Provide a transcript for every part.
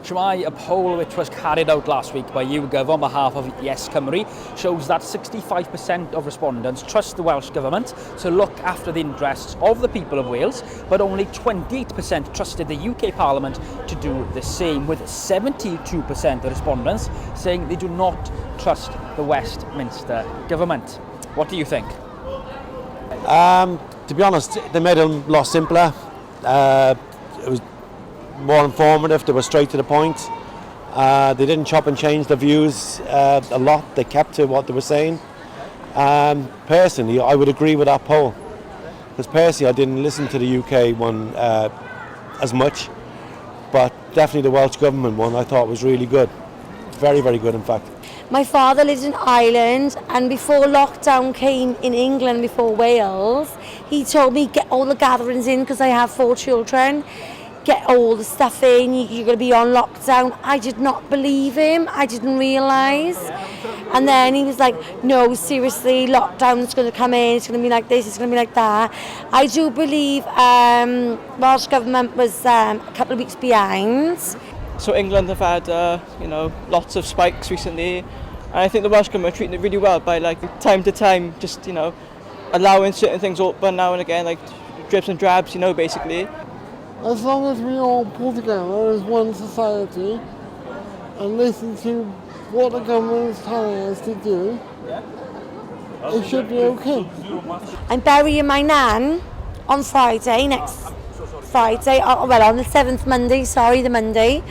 Shemai, a poll which was carried out last week by YouGov on behalf of Yes Cymru shows that 65% of respondents trust the Welsh Government to look after the interests of the people of Wales, but only 28% trusted the UK Parliament to do the same, with 72% of respondents saying they do not trust the Westminster Government. What do you think? To be honest, they made it a lot simpler. It was more informative. They were straight to the point. They didn't chop and change the views a lot. They kept to what they were saying. Personally, I would agree with that poll, because personally I didn't listen to the UK one as much, but definitely the Welsh Government one I thought was really good. Very, very good, in fact. My father lives in Ireland, and before lockdown came in England, before Wales, he told me get all the gatherings in, because I have 4 children. Get all the stuff in, you're going to be on lockdown. I did not believe him. I didn't realise. And then he was like, no, seriously, lockdown's going to come in, it's going to be like this, it's going to be like that. I do believe Welsh Government was a couple of weeks behind. So England have had, lots of spikes recently, and I think the Welsh Government are treating it really well by, time to time, just, allowing certain things open now and again, like drips and drabs, basically. As long as we all pull together as one society and listen to what the government is telling us to do, it should be okay. I'm burying my nan on Friday, next Friday, on the 7th Monday, the Monday,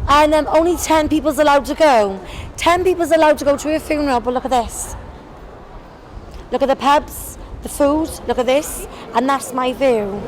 and only 10 people's allowed to go. 10 people's allowed to go to her funeral, but look at this. Look at the pubs, the food, look at this, and that's my view.